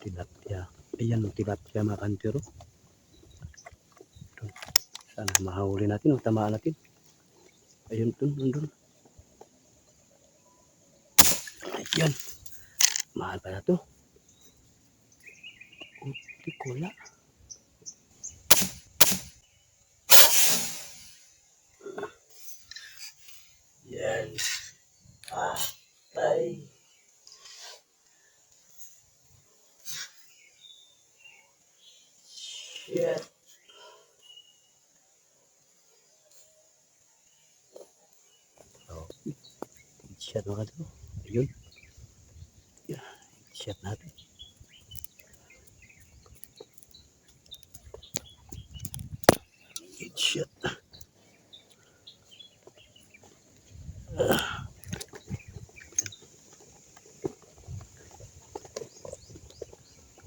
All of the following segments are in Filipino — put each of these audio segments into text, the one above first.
tilapia. Ayan, tilapia mga kantero. Sana mahuli natin o tamaan natin. Ayun, dun. Ayan. Mahal pa na to. Tikula. Yan. Ay. Shit. Oh. Shit mga to. Ayun. Yeah. Shit natin. Shit.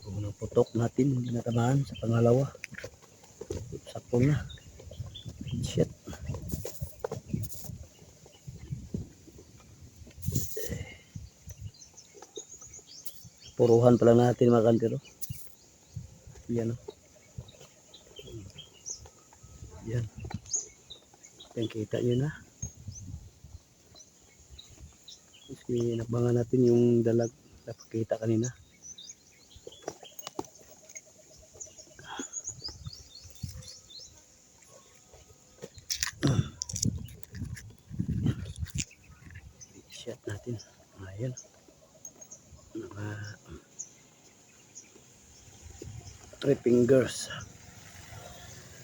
Unang putok natin, hindi natamaan sa pangalawa. Sakto na. Shit. Puruhan pala natin mga kantero. Yan o. Yan. Yan kita nyo na. Kasi nabangan natin yung dalag na pakita kanina. Shot natin. Ayan. Mga 3 fingers.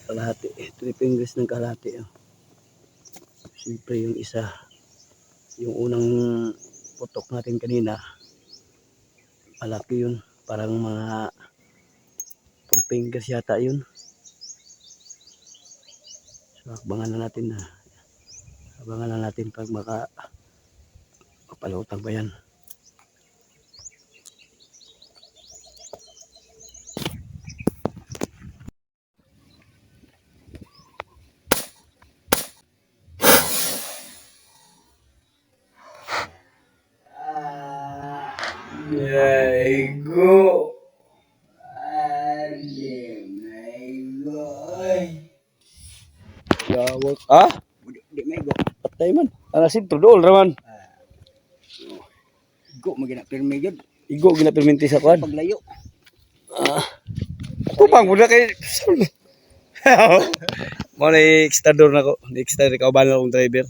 Kalahati. 3 fingers ng kalahati. Siyempre yung isa. Yung unang putok natin kanina. Malaki yun. Parang mga 4 fingers yata yun. So abangan na natin na. Abangan na natin pag mapalutang ba yan. Go. Gawak. Ah? Di may go. Patay man. Anasin tudol raman. Go magina pirmi gyud. Igo ginapirminti sa kwan. Paglayo. Tupang muna kay mo na extrador na ko. Extra ka ba na akong driver.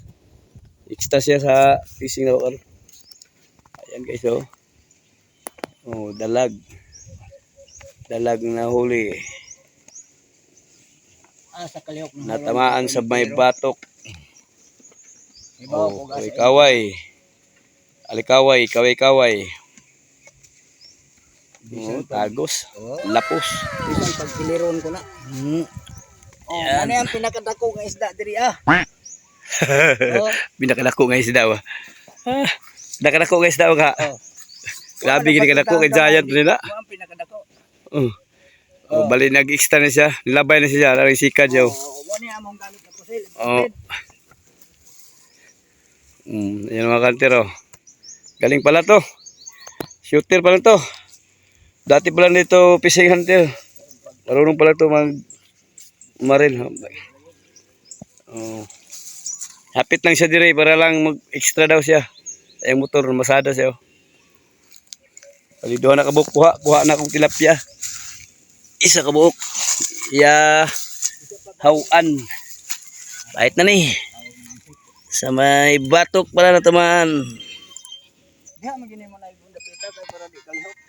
Extra siya sa fishing na ko. Ayan guys oh. Oh, dalag. Dalag na huli. Sa kalihok Natamaan sa may batok. Oh, kaway. Alikaway, kaway-kaway. Oh, tagos. Lapos. Bisan pag kiliron ko na. Oh, ano yung pinakadako nga isda diri ah? Pinakadako nga isda ba? Nakadako nga isda ba? Grabe gini kadako kay giant nila. Mo ang pinakadako. Oh, bali nag-extra na siya. Nilabay na siya, lang sikad siya. Mo ni among gamit na pusil. Oh. Yan mga kantero. Galing pala to. Shooter pala to. Dati pala nito fishing hunter. Marunong pala to maril. Oh. Hapit lang siya dire para lang mag-extra daw siya. Ay motor masada siya. Paliduhan na kabuk kuha na akong tilapia. Isa kabuk. Ya hawan. Bait na ni. Sa may batok pala na taman. Diha magini mo na ibunda pita kay para di kalihok.